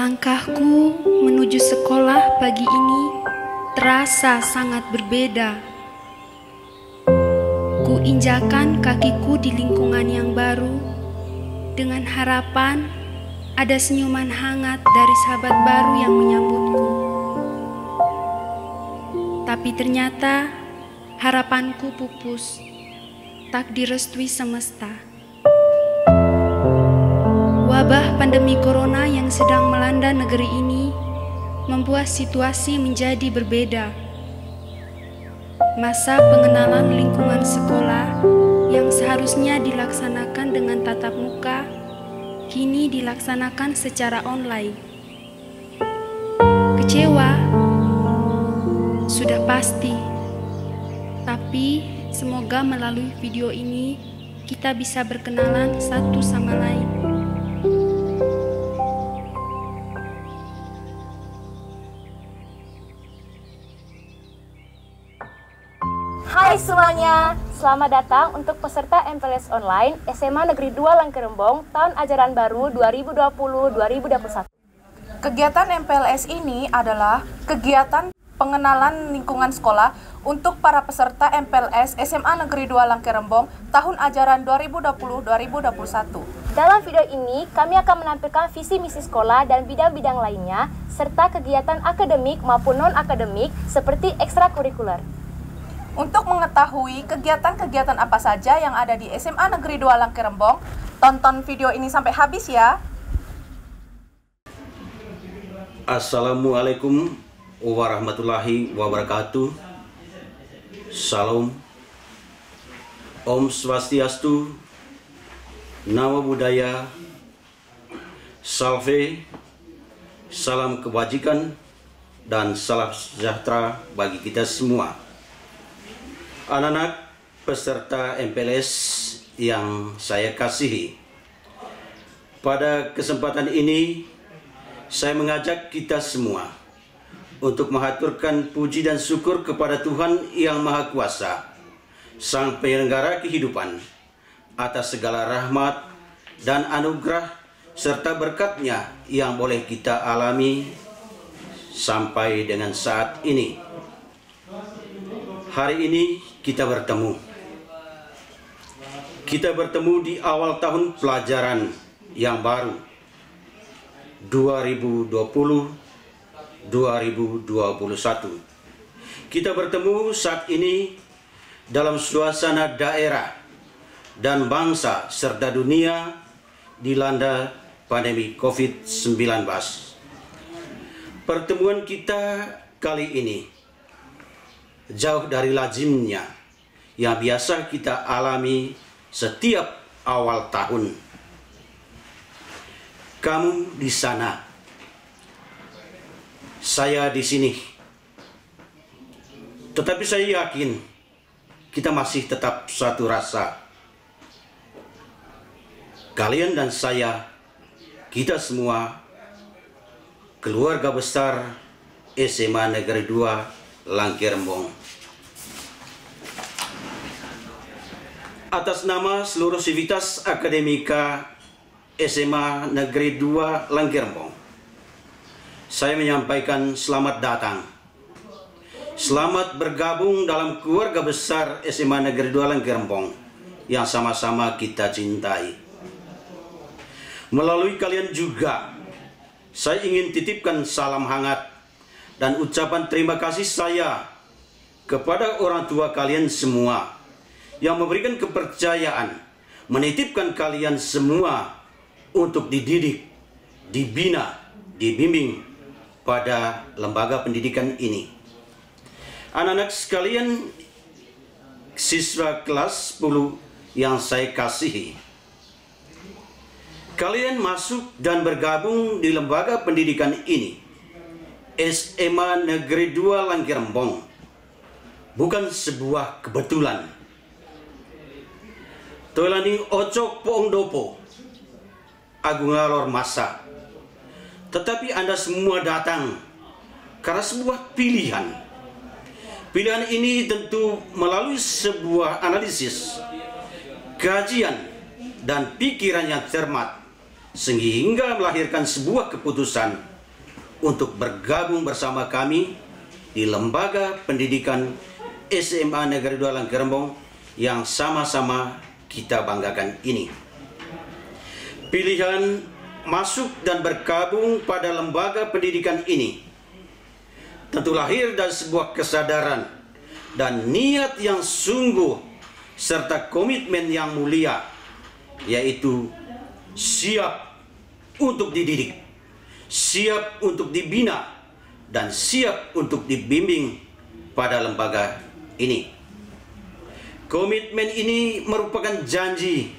Langkahku menuju sekolah pagi ini terasa sangat berbeda. Ku injakan kakiku di lingkungan yang baru dengan harapan ada senyuman hangat dari sahabat baru yang menyambutku. Tapi ternyata harapanku pupus, tak direstui semesta. Wabah pandemi corona yang sedang melanda negeri ini membuat situasi menjadi berbeda. Masa pengenalan lingkungan sekolah yang seharusnya dilaksanakan dengan tatap muka, kini dilaksanakan secara online. Kecewa sudah pasti, tapi semoga melalui video ini kita bisa berkenalan satu sama lain. Hai semuanya, selamat datang untuk peserta MPLS Online SMA Negeri 2 Langkerembong tahun ajaran baru 2020-2021. Kegiatan MPLS ini adalah kegiatan pengenalan lingkungan sekolah untuk para peserta MPLS SMA Negeri 2 Langkerembong tahun ajaran 2020-2021. Dalam video ini, kami akan menampilkan visi misi sekolah dan bidang-bidang lainnya, serta kegiatan akademik maupun non-akademik seperti ekstrakurikuler. Untuk mengetahui kegiatan-kegiatan apa saja yang ada di SMA Negeri 2 Langkerembong, tonton video ini sampai habis ya. Assalamualaikum warahmatullahi wabarakatuh. Salam. Om Swastiastu. Namo Buddhaya. Salve. Salam kebajikan dan salam sejahtera bagi kita semua. Anak-anak peserta MPLS yang saya kasihi, pada kesempatan ini saya mengajak kita semua untuk mengaturkan puji dan syukur kepada Tuhan Yang Maha Kuasa, Sang Penyelenggara kehidupan, atas segala rahmat dan anugerah serta berkat-Nya yang boleh kita alami sampai dengan saat ini. Hari ini kita bertemu. Kita bertemu di awal tahun pelajaran yang baru 2020-2021. Kita bertemu saat ini dalam suasana daerah dan bangsa serta dunia dilanda pandemi COVID-19. Pertemuan kita kali ini jauh dari lazimnya yang biasa kita alami setiap awal tahun. Kamu di sana, saya di sini. Tetapi saya yakin kita masih tetap satu rasa. Kalian dan saya, kita semua keluarga besar SMA Negeri 2 Langkerembong. Atas nama seluruh sivitas akademika SMA Negeri 2 Langkerembong, saya menyampaikan selamat datang. Selamat bergabung dalam keluarga besar SMA Negeri 2 Langkerembong yang sama-sama kita cintai. Melalui kalian juga, saya ingin titipkan salam hangat dan ucapan terima kasih saya kepada orang tua kalian semua yang memberikan kepercayaan, menitipkan kalian semua untuk dididik, dibina, dibimbing pada lembaga pendidikan ini. Anak-anak sekalian, siswa kelas 10 yang saya kasihi, kalian masuk dan bergabung di lembaga pendidikan ini, SMA Negeri 2 Langkerembong, bukan sebuah kebetulan. Toilani ocok poong dopo, agung ngalor masa. Tetapi Anda semua datang karena sebuah pilihan. Pilihan ini tentu melalui sebuah analisis, kajian, dan pikiran yang cermat, sehingga melahirkan sebuah keputusan untuk bergabung bersama kami di Lembaga Pendidikan SMA Negeri 2 Langkerembong yang sama-sama kita banggakan ini. Pilihan masuk dan bergabung pada lembaga pendidikan ini tentu lahir dari sebuah kesadaran dan niat yang sungguh serta komitmen yang mulia, yaitu siap untuk dididik, siap untuk dibina, dan siap untuk dibimbing pada lembaga ini. Komitmen ini merupakan janji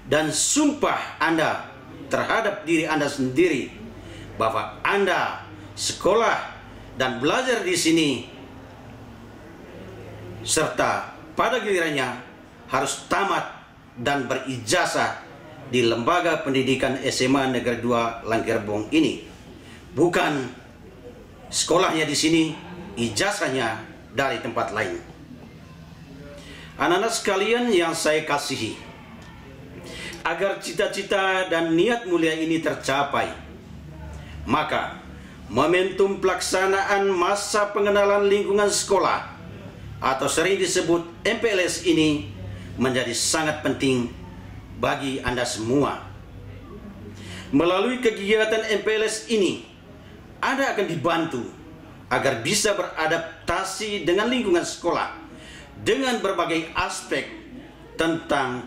dan sumpah Anda terhadap diri Anda sendiri bahwa Anda sekolah dan belajar di sini serta pada gilirannya harus tamat dan berijazah di Lembaga Pendidikan SMA Negeri 2 Langkerembong ini. Bukan sekolahnya di sini, ijazahnya dari tempat lain. Anak-anak sekalian yang saya kasihi, agar cita-cita dan niat mulia ini tercapai, maka momentum pelaksanaan masa pengenalan lingkungan sekolah atau sering disebut MPLS ini menjadi sangat penting bagi Anda semua. Melalui kegiatan MPLS ini, Anda akan dibantu agar bisa beradaptasi dengan lingkungan sekolah dengan berbagai aspek tentang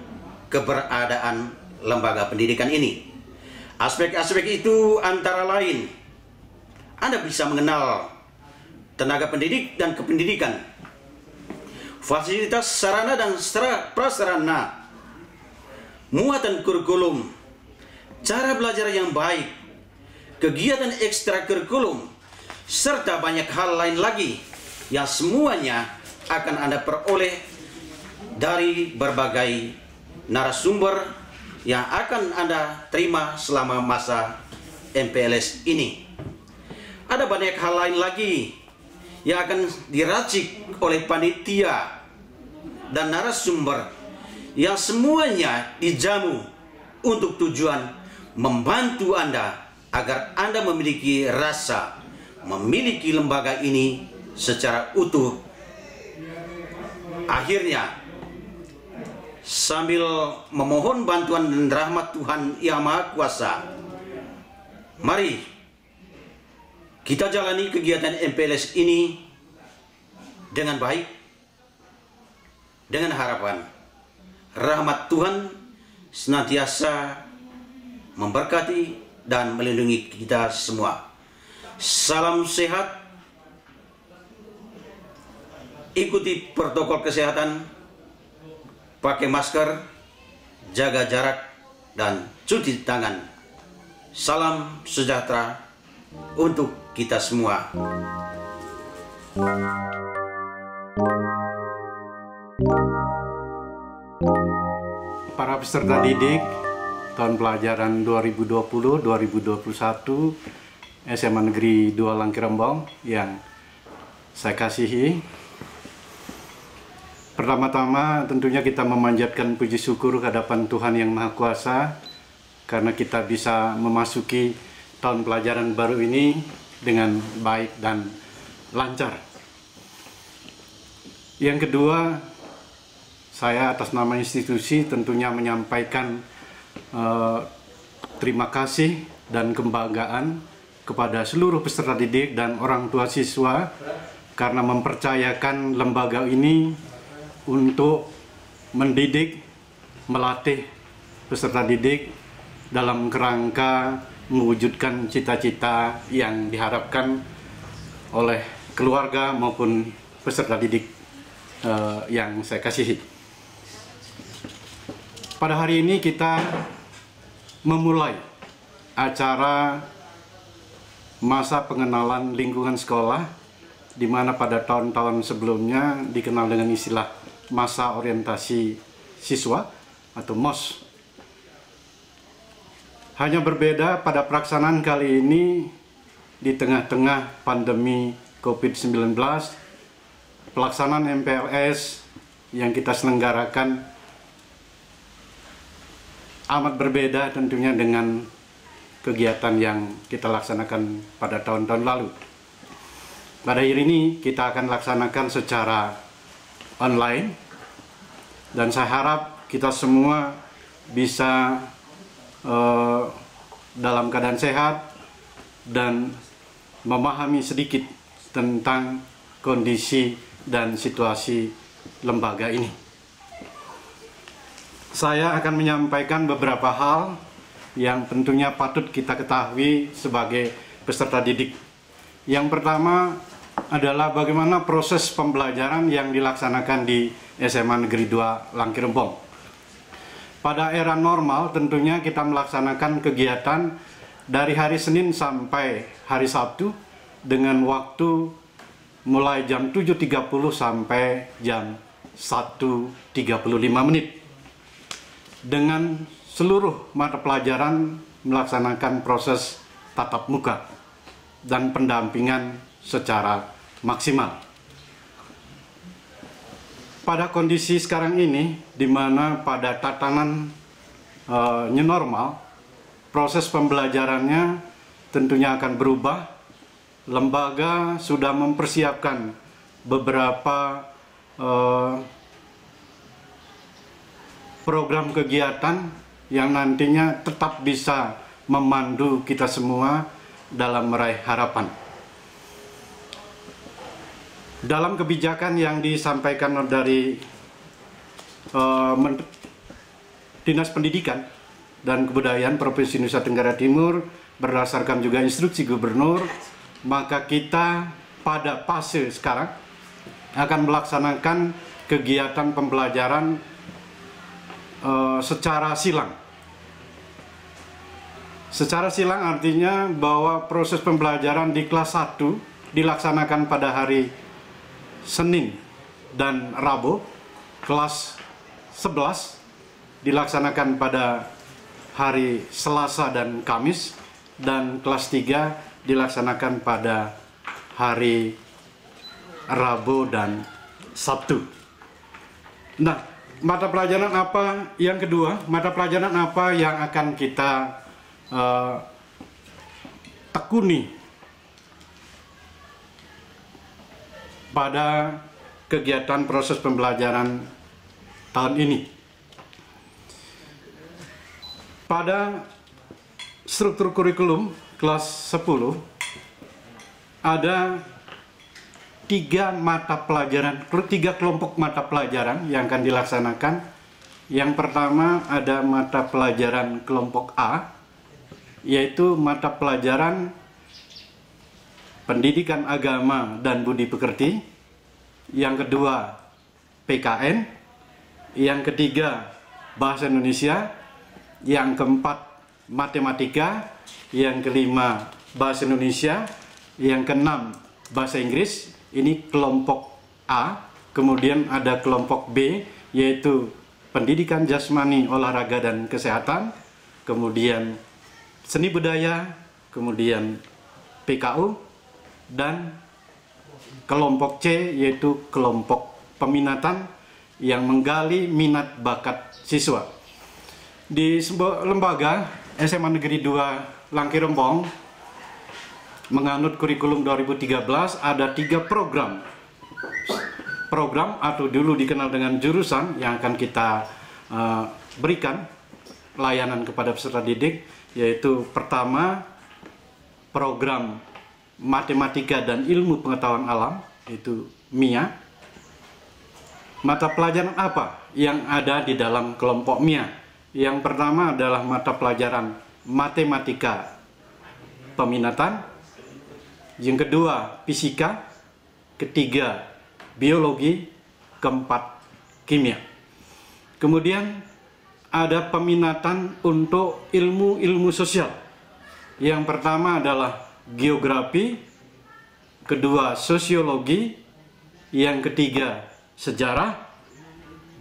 keberadaan lembaga pendidikan ini. Aspek-aspek itu antara lain, Anda bisa mengenal tenaga pendidik dan kependidikan, fasilitas sarana dan prasarana, muatan kurikulum, cara belajar yang baik, kegiatan ekstrakurikulum, serta banyak hal lain lagi yang semuanya akan Anda peroleh dari berbagai narasumber yang akan Anda terima selama masa MPLS ini. Ada banyak hal lain lagi yang akan diracik oleh panitia dan narasumber yang semuanya dijamu untuk tujuan membantu Anda agar Anda memiliki rasa memiliki lembaga ini secara utuh. Akhirnya, sambil memohon bantuan dan rahmat Tuhan Yang Maha Kuasa, mari kita jalani kegiatan MPLS ini dengan baik, dengan harapan rahmat Tuhan senantiasa memberkati dan melindungi kita semua. Salam sehat. Ikuti protokol kesehatan, pakai masker, jaga jarak, dan cuci tangan. Salam sejahtera untuk kita semua. Para peserta didik tahun pelajaran 2020-2021 SMA Negeri 2 Langkerembong yang saya kasihi, pertama-tama tentunya kita memanjatkan puji syukur kehadapan Tuhan Yang Maha Kuasa karena kita bisa memasuki tahun pelajaran baru ini dengan baik dan lancar. Yang kedua, saya atas nama institusi tentunya menyampaikan terima kasih dan kebanggaan kepada seluruh peserta didik dan orang tua siswa karena mempercayakan lembaga ini untuk mendidik, melatih peserta didik dalam kerangka mewujudkan cita-cita yang diharapkan oleh keluarga maupun peserta didik yang saya kasihi. Pada hari ini kita memulai acara masa pengenalan lingkungan sekolah, di mana pada tahun-tahun sebelumnya dikenal dengan istilah masa orientasi siswa atau MOS. Hanya berbeda pada pelaksanaan kali ini di tengah-tengah pandemi COVID-19, pelaksanaan MPLS yang kita selenggarakan amat berbeda tentunya dengan kegiatan yang kita laksanakan pada tahun-tahun lalu. Pada hari ini kita akan laksanakan secara online, dan saya harap kita semua bisa dalam keadaan sehat dan memahami sedikit tentang kondisi dan situasi lembaga ini. Saya akan menyampaikan beberapa hal yang tentunya patut kita ketahui sebagai peserta didik. Yang pertama adalah bagaimana proses pembelajaran yang dilaksanakan di SMA Negeri 2 Langkirembong. Pada era normal tentunya kita melaksanakan kegiatan dari hari Senin sampai hari Sabtu dengan waktu mulai jam 7.30 sampai jam 1.35 menit. Dengan seluruh mata pelajaran melaksanakan proses tatap muka dan pendampingan secara maksimal. Pada kondisi sekarang ini, di mana pada tatanan new normal, proses pembelajarannya tentunya akan berubah. Lembaga sudah mempersiapkan beberapa program kegiatan yang nantinya tetap bisa memandu kita semua dalam meraih harapan. Dalam kebijakan yang disampaikan dari Dinas Pendidikan dan Kebudayaan Provinsi Nusa Tenggara Timur berdasarkan juga instruksi Gubernur, maka kita pada fase sekarang akan melaksanakan kegiatan pembelajaran secara silang. Secara silang artinya bahwa proses pembelajaran di kelas 1 dilaksanakan pada hari Senin dan Rabu, kelas 11 dilaksanakan pada hari Selasa dan Kamis, dan kelas 3 dilaksanakan pada hari Rabu dan Sabtu. Nah, mata pelajaran apa yang kedua? Mata pelajaran apa yang akan kita tekuni pada kegiatan proses pembelajaran tahun ini? Pada struktur kurikulum kelas 10 ada 3 kelompok mata pelajaran yang akan dilaksanakan. Yang pertama ada mata pelajaran kelompok A, yaitu mata pelajaran Pendidikan Agama dan Budi Pekerti. Yang kedua PKN. Yang ketiga Bahasa Indonesia. Yang keempat Matematika. Yang kelima Bahasa Indonesia. Yang keenam Bahasa Inggris. Ini kelompok A. Kemudian ada kelompok B, yaitu Pendidikan Jasmani, Olahraga dan Kesehatan. Kemudian Seni Budaya. Kemudian PKU. Dan kelompok C, yaitu kelompok peminatan yang menggali minat bakat siswa. Di sebuah lembaga SMA Negeri 2 Langkirembong menganut kurikulum 2013 ada 3 program atau dulu dikenal dengan jurusan yang akan kita berikan layanan kepada peserta didik, yaitu pertama program Matematika dan Ilmu Pengetahuan Alam, itu MIA. Mata pelajaran apa yang ada di dalam kelompok MIA? Yang pertama adalah mata pelajaran Matematika Peminatan. Yang kedua Fisika. Ketiga Biologi. Keempat Kimia. Kemudian ada peminatan untuk ilmu-ilmu sosial. Yang pertama adalah Geografi, kedua Sosiologi, yang ketiga Sejarah,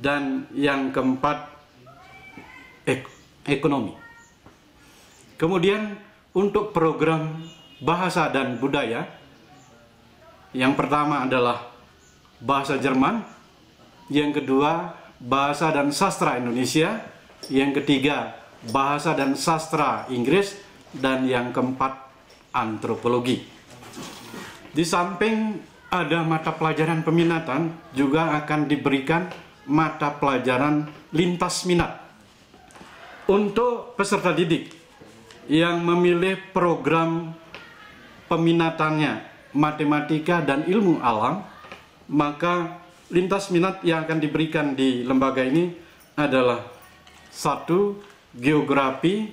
dan yang keempat Ekonomi. Kemudian untuk program Bahasa dan Budaya, yang pertama adalah Bahasa Jerman, yang kedua Bahasa dan Sastra Indonesia, yang ketiga Bahasa dan Sastra Inggris, dan yang keempat antropologi. Di samping ada mata pelajaran peminatan, juga akan diberikan mata pelajaran lintas minat. Untuk peserta didik yang memilih program peminatannya matematika dan ilmu alam, maka lintas minat yang akan diberikan di lembaga ini adalah satu, geografi,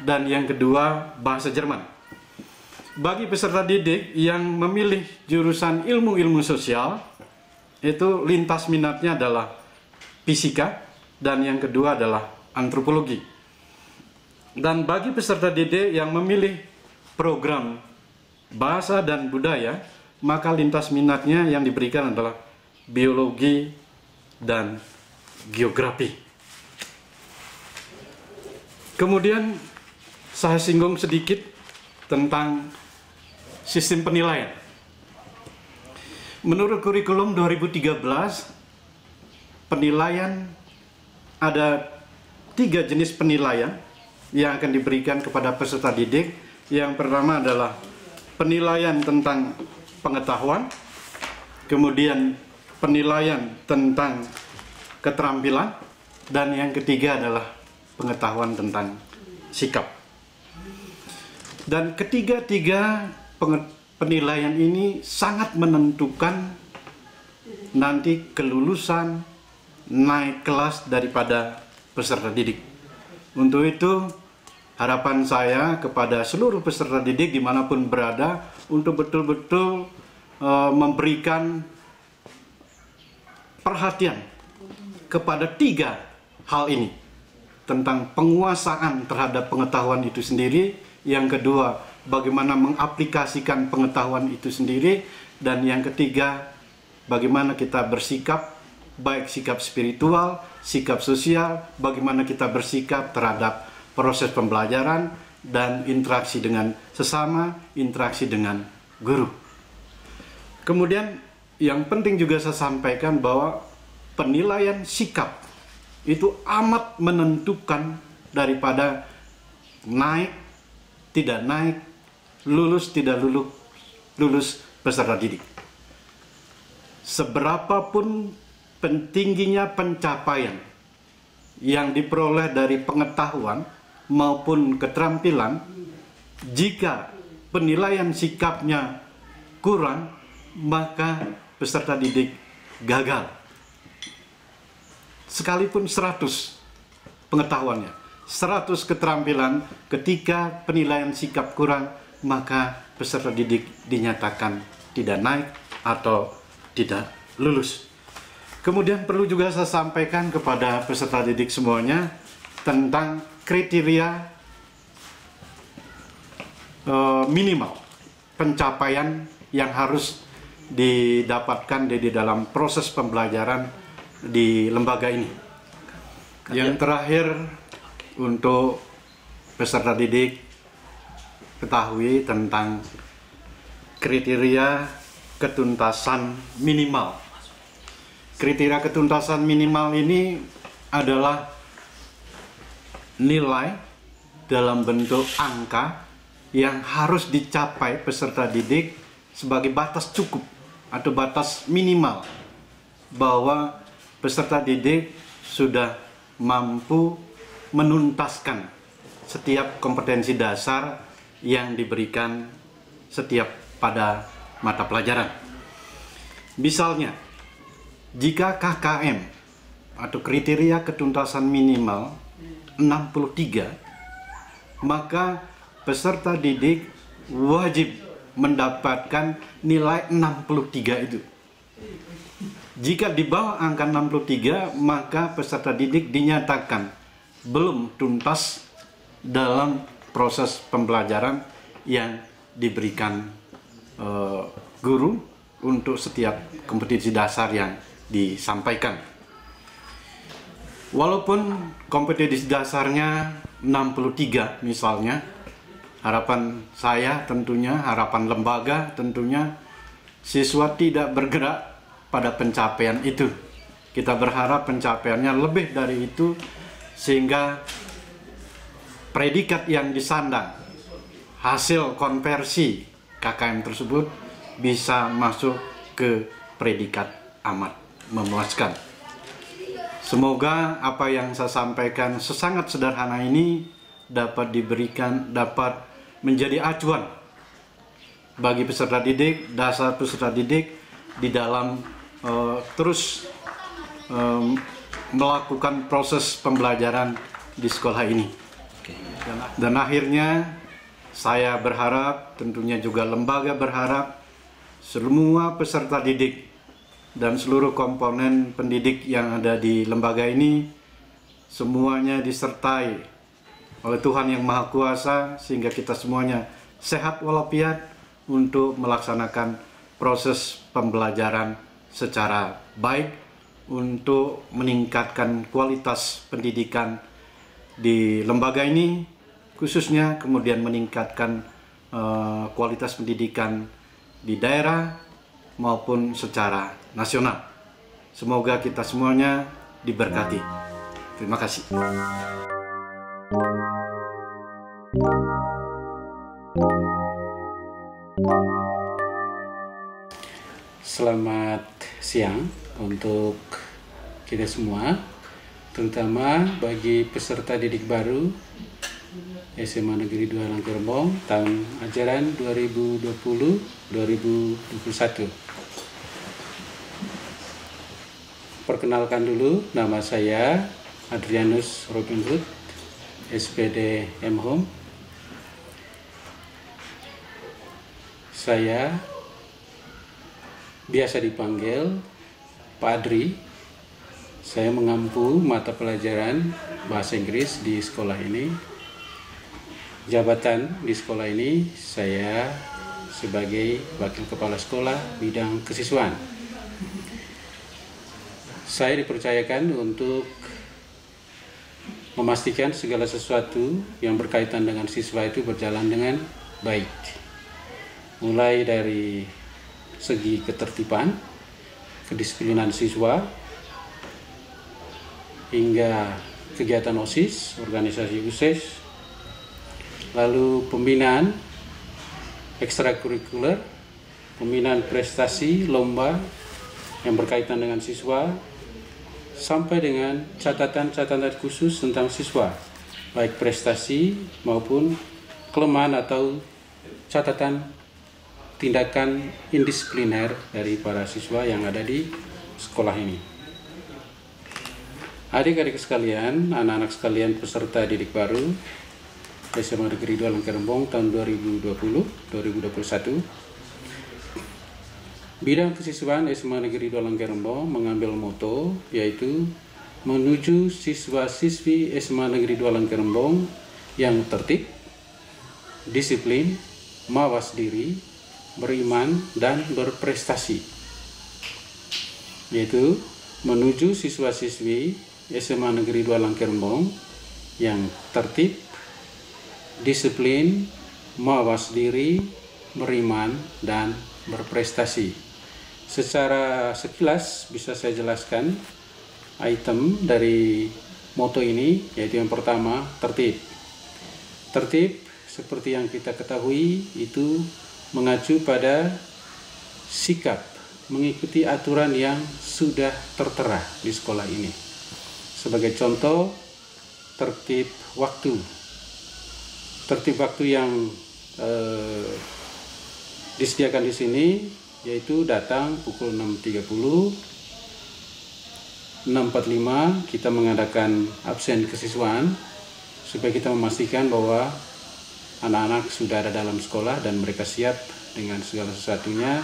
dan yang kedua, bahasa Jerman. Bagi peserta didik yang memilih jurusan ilmu-ilmu sosial, itu lintas minatnya adalah fisika, dan yang kedua adalah antropologi. Dan bagi peserta didik yang memilih program bahasa dan budaya, maka lintas minatnya yang diberikan adalah biologi dan geografi. Kemudian saya singgung sedikit tentang sistem penilaian. Menurut kurikulum 2013, penilaian ada 3 jenis penilaian yang akan diberikan kepada peserta didik. Yang pertama adalah penilaian tentang pengetahuan, kemudian penilaian tentang keterampilan, dan yang ketiga adalah pengetahuan tentang sikap. Dan ketiga-tiga penilaian ini sangat menentukan nanti kelulusan naik kelas daripada peserta didik. Untuk itu, harapan saya kepada seluruh peserta didik dimanapun berada untuk betul-betul memberikan perhatian kepada 3 hal ini, tentang penguasaan terhadap pengetahuan itu sendiri, yang kedua bagaimana mengaplikasikan pengetahuan itu sendiri, dan yang ketiga bagaimana kita bersikap, baik sikap spiritual, sikap sosial, bagaimana kita bersikap terhadap proses pembelajaran dan interaksi dengan sesama, interaksi dengan guru. Kemudian yang penting juga saya sampaikan bahwa penilaian sikap itu amat menentukan daripada naik, tidak naik, lulus, tidak lulus peserta didik. Seberapapun tingginya pencapaian yang diperoleh dari pengetahuan maupun keterampilan, jika penilaian sikapnya kurang, maka peserta didik gagal. Sekalipun 100 pengetahuannya, 100 keterampilan, ketika penilaian sikap kurang, maka peserta didik dinyatakan tidak naik atau tidak lulus. Kemudian perlu juga saya sampaikan kepada peserta didik semuanya tentang kriteria minimal pencapaian yang harus didapatkan di dalam proses pembelajaran di lembaga ini. Yang terakhir, untuk peserta didik ketahui tentang kriteria ketuntasan minimal. Kriteria ketuntasan minimal ini adalah nilai dalam bentuk angka yang harus dicapai peserta didik sebagai batas cukup atau batas minimal bahwa peserta didik sudah mampu menuntaskan setiap kompetensi dasar yang diberikan setiap pada mata pelajaran. Misalnya, jika KKM atau kriteria ketuntasan minimal 63, maka peserta didik wajib mendapatkan nilai 63 itu. Jika di bawah angka 63, maka peserta didik dinyatakan belum tuntas dalam proses pembelajaran yang diberikan guru untuk setiap kompetensi dasar yang disampaikan. Walaupun kompetensi dasarnya 63 misalnya, harapan saya tentunya, harapan lembaga tentunya, siswa tidak bergerak pada pencapaian itu. Kita berharap pencapaiannya lebih dari itu, sehingga predikat yang disandang hasil konversi KKM tersebut bisa masuk ke predikat amat memuaskan. Semoga apa yang saya sampaikan sesangat sederhana ini dapat menjadi acuan bagi peserta didik, dasar peserta didik di dalam terus melakukan proses pembelajaran di sekolah ini. Dan akhirnya saya berharap, tentunya juga lembaga berharap, semua peserta didik dan seluruh komponen pendidik yang ada di lembaga ini semuanya disertai oleh Tuhan Yang Maha Kuasa sehingga kita semuanya sehat walafiat untuk melaksanakan proses pembelajaran secara baik untuk meningkatkan kualitas pendidikan di lembaga ini, khususnya kemudian meningkatkan kualitas pendidikan di daerah maupun secara nasional. Semoga kita semuanya diberkati. Terima kasih. Selamat siang untuk kita semua, terutama bagi peserta didik baru SMA Negeri 2 Langkerembong tahun ajaran 2020-2021. Perkenalkan dulu, nama saya Adrianus Robin Hood, SPD M-Home. Saya biasa dipanggil Pak Adri. Saya mengampu mata pelajaran bahasa Inggris di sekolah ini. Jabatan di sekolah ini saya sebagai Wakil Kepala Sekolah bidang kesiswaan. Saya dipercayakan untuk memastikan segala sesuatu yang berkaitan dengan siswa itu berjalan dengan baik. Mulai dari segi ketertiban, kedisiplinan siswa, hingga kegiatan OSIS, organisasi khusus, lalu pembinaan ekstrakurikuler, pembinaan prestasi, lomba yang berkaitan dengan siswa, sampai dengan catatan-catatan khusus tentang siswa, baik prestasi maupun kelemahan atau catatan tindakan indisipliner dari para siswa yang ada di sekolah ini. Adik-adik sekalian, anak-anak sekalian peserta didik baru SMA Negeri 2 Langkerembong tahun 2020-2021, bidang kesiswaan SMA Negeri 2 Langkerembong mengambil moto yaitu menuju siswa-siswi SMA Negeri 2 Langkerembong yang tertib, disiplin, mawas diri, beriman, dan berprestasi. Yaitu menuju siswa-siswi SMA Negeri 2 Langkerembong yang tertib, disiplin, mawas diri, beriman, dan berprestasi. Secara sekilas bisa saya jelaskan item dari moto ini, yaitu yang pertama, tertib. Tertib seperti yang kita ketahui itu mengacu pada sikap mengikuti aturan yang sudah tertera di sekolah ini. Sebagai contoh, tertib waktu. Tertib waktu yang disediakan di sini yaitu datang pukul 6.30, 6.45 kita mengadakan absen kesiswaan supaya kita memastikan bahwa anak-anak sudah ada dalam sekolah dan mereka siap dengan segala sesuatunya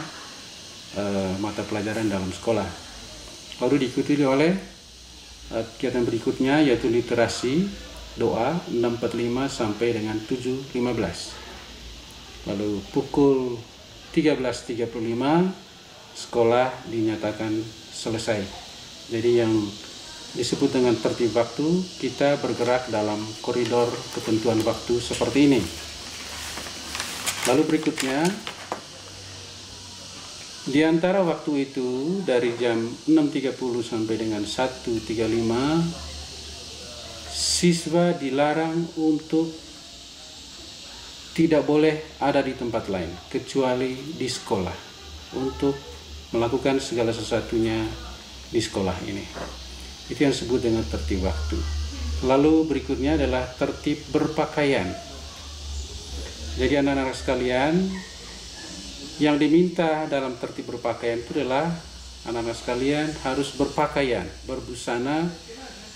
mata pelajaran dalam sekolah. Lalu diikuti oleh kegiatan berikutnya yaitu literasi, doa 6.45 sampai dengan 7.15. Lalu pukul 13.35 sekolah dinyatakan selesai. Jadi yang disebut dengan tertib waktu, kita bergerak dalam koridor ketentuan waktu seperti ini. Lalu berikutnya, di antara waktu itu dari jam 6.30 sampai dengan 1.35 siswa dilarang untuk tidak boleh ada di tempat lain kecuali di sekolah untuk melakukan segala sesuatunya di sekolah ini. Itu yang disebut dengan tertib waktu. Lalu berikutnya adalah tertib berpakaian. Jadi anak-anak sekalian, yang diminta dalam tertib berpakaian itu adalah anak-anak sekalian harus berpakaian, berbusana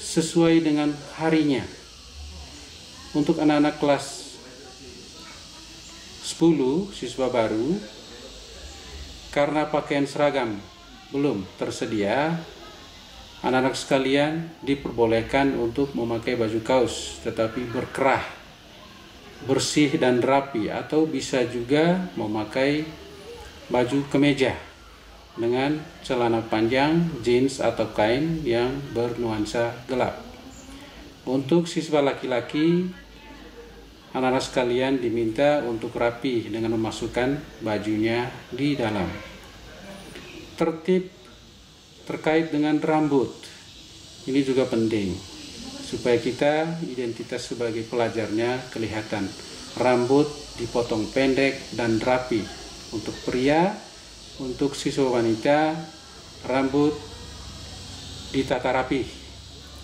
sesuai dengan harinya. Untuk anak-anak kelas 10 siswa baru, karena pakaian seragam belum tersedia, anak-anak sekalian diperbolehkan untuk memakai baju kaos tetapi berkerah, bersih dan rapi, atau bisa juga memakai baju kemeja dengan celana panjang, jeans atau kain yang bernuansa gelap. Untuk siswa laki-laki, anak-anak sekalian diminta untuk rapi dengan memasukkan bajunya di dalam. Tertib terkait dengan rambut, ini juga penting supaya kita identitas sebagai pelajarnya kelihatan. Rambut dipotong pendek dan rapi. Untuk pria, untuk siswa wanita, rambut ditata rapi.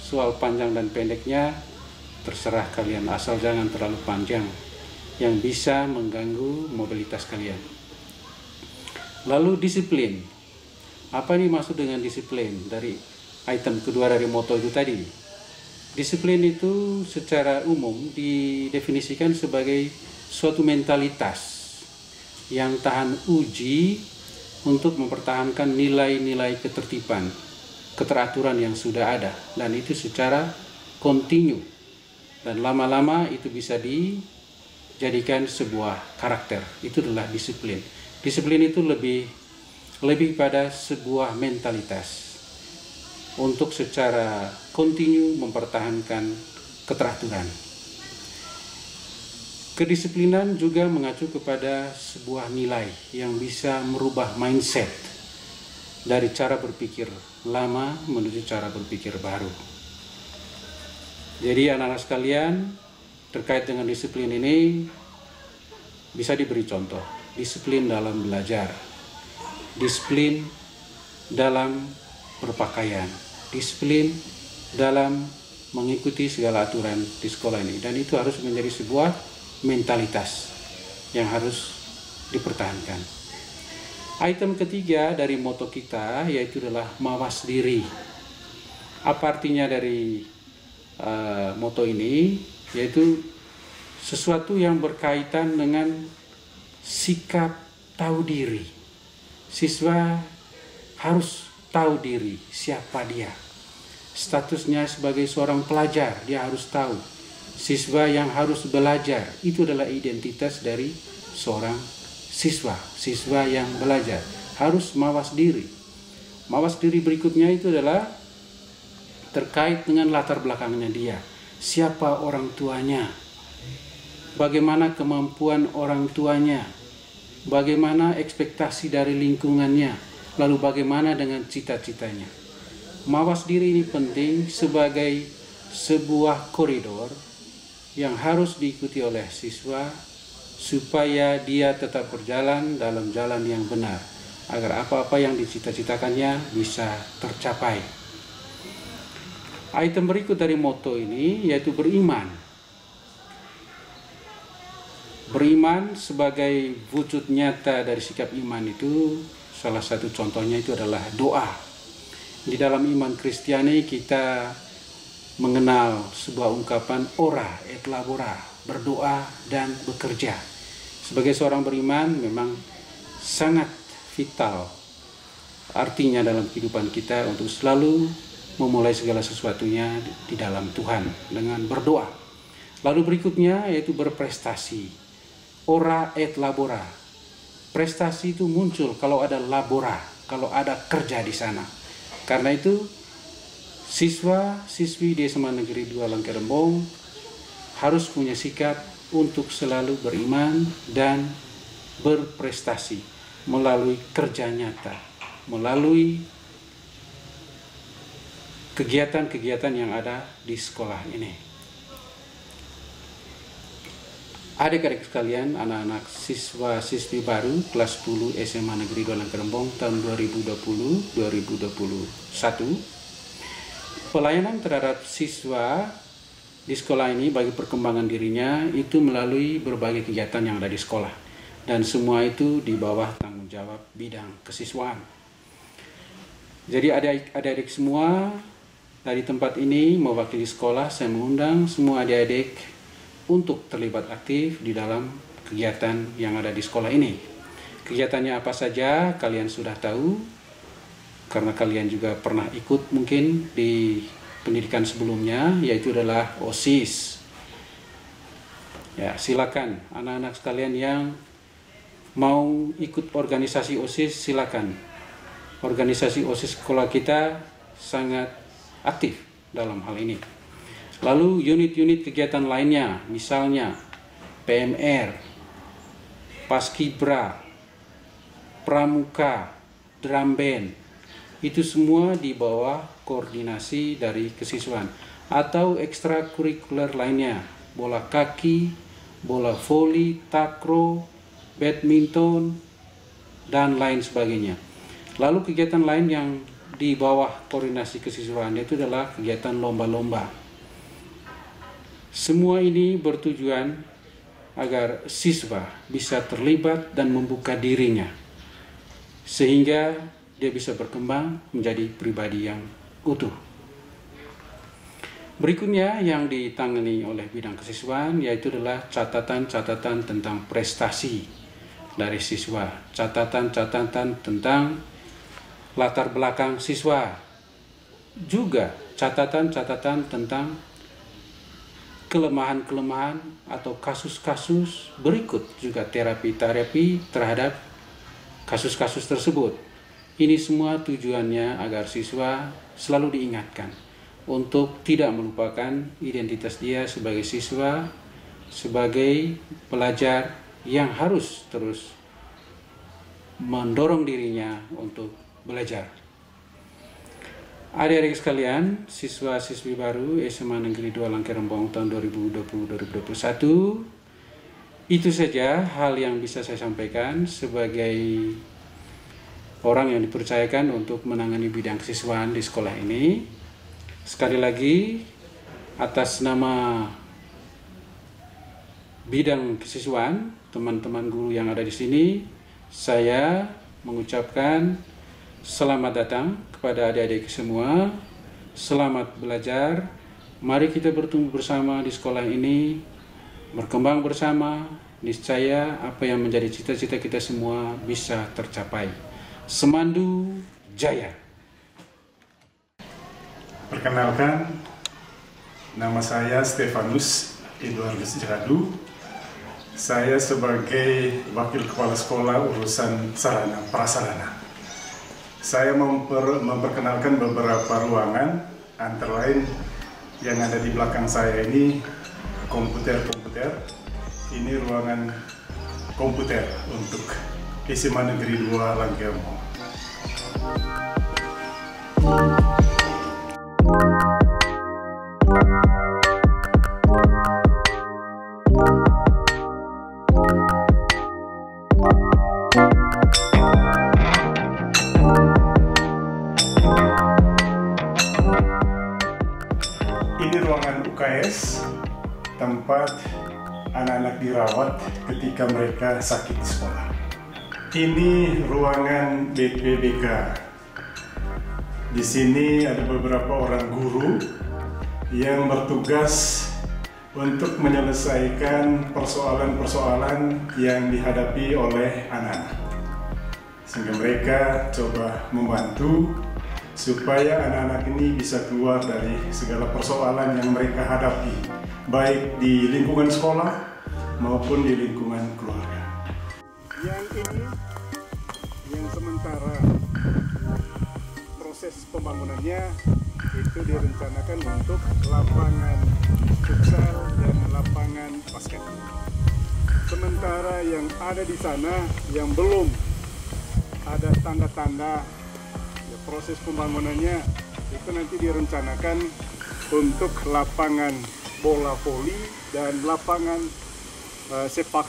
Soal panjang dan pendeknya terserah kalian, asal jangan terlalu panjang yang bisa mengganggu mobilitas kalian. Lalu disiplin. Apa ini maksud dengan disiplin? Dari item kedua dari moto itu tadi. Disiplin itu secara umum didefinisikan sebagai suatu mentalitas yang tahan uji untuk mempertahankan nilai-nilai ketertiban, keteraturan yang sudah ada, dan itu secara kontinu. Dan lama-lama itu bisa dijadikan sebuah karakter. Itu adalah disiplin. Disiplin itu lebih pada sebuah mentalitas untuk secara kontinu mempertahankan keteraturan. Kedisiplinan juga mengacu kepada sebuah nilai yang bisa merubah mindset dari cara berpikir lama menuju cara berpikir baru. Jadi anak-anak sekalian, terkait dengan disiplin ini bisa diberi contoh. Disiplin dalam belajar, disiplin dalam berpakaian, disiplin dalam mengikuti segala aturan di sekolah ini. Dan itu harus menjadi sebuah mentalitas yang harus dipertahankan. Item ketiga dari moto kita yaitu adalah mawas diri. Apa artinya dari moto ini? Yaitu sesuatu yang berkaitan dengan sikap tahu diri. Siswa harus tahu diri, siapa dia. Statusnya sebagai seorang pelajar, dia harus tahu. Siswa yang harus belajar, itu adalah identitas dari seorang siswa. Siswa yang belajar harus mawas diri. Mawas diri berikutnya itu adalah terkait dengan latar belakangnya dia. Siapa orang tuanya? Bagaimana kemampuan orang tuanya? Bagaimana ekspektasi dari lingkungannya? Lalu bagaimana dengan cita-citanya? Mawas diri ini penting sebagai sebuah koridor yang harus diikuti oleh siswa supaya dia tetap berjalan dalam jalan yang benar, agar apa-apa yang dicita-citakannya bisa tercapai. Item berikut dari moto ini yaitu beriman. Beriman sebagai wujud nyata dari sikap iman itu, salah satu contohnya itu adalah doa. Di dalam iman Kristiani kita mengenal sebuah ungkapan ora et labora, berdoa dan bekerja. Sebagai seorang beriman memang sangat vital artinya dalam kehidupan kita untuk selalu memulai segala sesuatunya di dalam Tuhan dengan berdoa. Lalu berikutnya yaitu berprestasi. Ora et labora. Prestasi itu muncul kalau ada labora, kalau ada kerja di sana. Karena itu siswa-siswi di SMA Negeri 2 Langkerembong harus punya sikap untuk selalu beriman dan berprestasi melalui kerja nyata, melalui kegiatan-kegiatan yang ada di sekolah ini. Adik-adik sekalian, anak-anak siswa-siswi baru kelas 10 SMA Negeri 2 Langkerembong tahun 2020-2021. Pelayanan terhadap siswa di sekolah ini bagi perkembangan dirinya itu melalui berbagai kegiatan yang ada di sekolah. Dan semua itu di bawah tanggung jawab bidang kesiswaan. Jadi adik-adik semua dari tempat ini mewakili sekolah, saya mengundang semua adik-adik untuk terlibat aktif di dalam kegiatan yang ada di sekolah ini. Kegiatannya apa saja kalian sudah tahu, karena kalian juga pernah ikut mungkin di pendidikan sebelumnya, yaitu adalah OSIS. Ya, silakan anak-anak sekalian yang mau ikut organisasi OSIS, silakan. Organisasi OSIS sekolah kita sangat aktif dalam hal ini. Lalu unit-unit kegiatan lainnya, misalnya PMR, Paskibra, Pramuka, Drum Band, itu semua di bawah koordinasi dari kesiswaan. Atau ekstrakurikuler lainnya, bola kaki, bola voli, takraw, badminton, dan lain sebagainya. Lalu kegiatan lain yang di bawah koordinasi kesiswaan itu adalah kegiatan lomba-lomba. Semua ini bertujuan agar siswa bisa terlibat dan membuka dirinya, sehingga dia bisa berkembang menjadi pribadi yang utuh. Berikutnya yang ditangani oleh bidang kesiswaan yaitu adalah catatan-catatan tentang prestasi dari siswa, catatan-catatan tentang latar belakang siswa, juga catatan-catatan tentang kelemahan-kelemahan atau kasus-kasus berikut, juga terapi-terapi terhadap kasus-kasus tersebut. Ini semua tujuannya agar siswa selalu diingatkan untuk tidak melupakan identitas dia sebagai siswa, sebagai pelajar yang harus terus mendorong dirinya untuk belajar. Adik-adik sekalian, siswa-siswi baru SMA Negeri 2 Langkerembong tahun 2020-2021, itu saja hal yang bisa saya sampaikan sebagai orang yang dipercayakan untuk menangani bidang kesiswaan di sekolah ini. Sekali lagi, atas nama bidang kesiswaan, teman-teman guru yang ada di sini, saya mengucapkan selamat datang kepada adik-adik semua. Selamat belajar. Mari kita bertumbuh bersama di sekolah ini, berkembang bersama. Niscaya apa yang menjadi cita-cita kita semua bisa tercapai. Semandu Jaya. Perkenalkan, nama saya Stefanus Eduardus Jadu. Saya sebagai Wakil Kepala Sekolah urusan sarana prasarana. Saya memperkenalkan beberapa ruangan, antara lain yang ada di belakang saya ini komputer-komputer. Ini ruangan komputer untuk SMA Negeri 2 Langkerembong. Ini ruangan UKS, tempat anak-anak dirawat ketika mereka sakit di sekolah. Ini ruangan BPBK. Di sini ada beberapa orang guru yang bertugas untuk menyelesaikan persoalan-persoalan yang dihadapi oleh anak-anak. Sehingga mereka coba membantu supaya anak-anak ini bisa keluar dari segala persoalan yang mereka hadapi, baik di lingkungan sekolah maupun di lingkungan keluarga. Yang ini, yang sementara proses pembangunannya itu direncanakan untuk lapangan futsal dan lapangan basket. Sementara yang ada di sana yang belum ada tanda-tanda proses pembangunannya itu nanti direncanakan untuk lapangan bola voli dan lapangan sepak.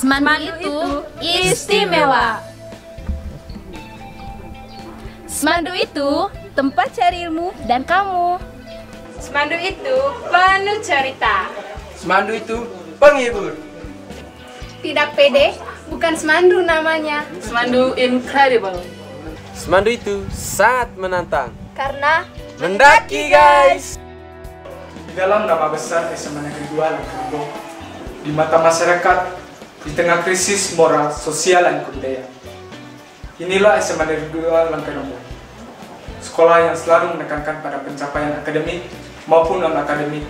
Semandu itu istimewa. Semandu itu tempat cari ilmu dan kamu. Semandu itu penuh cerita. Semandu itu penghibur. Tidak pede, bukan semandu namanya. Semandu incredible. Semandu itu sangat menantang. Karena Mendaki guys. Di dalam nama besar SMA Negeri 2 Langkerembong, di mata masyarakat, di tengah krisis moral, sosial, dan kebudayaan. Inilah SMA Negeri 2 Langkerembong, sekolah yang selalu menekankan pada pencapaian akademik maupun non-akademik,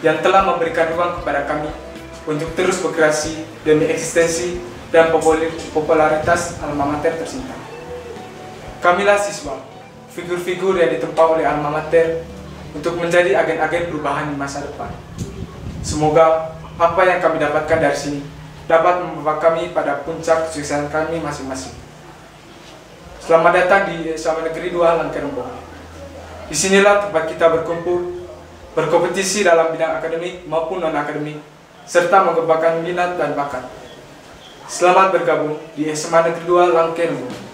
yang telah memberikan ruang kepada kami untuk terus berkreasi demi eksistensi dan popularitas alma mater tercinta. Kamilah siswa, figur-figur yang ditempa oleh alma mater untuk menjadi agen-agen perubahan di masa depan. Semoga apa yang kami dapatkan dari sini dapat membawa kami pada puncak kesuksesan kami masing-masing. Selamat datang di SMA Negeri 2 Langkerembong. Disinilah tempat kita berkumpul, berkompetisi dalam bidang akademik maupun non-akademik, serta mengembangkan minat dan bakat. Selamat bergabung di SMA Negeri 2 Langkerembong.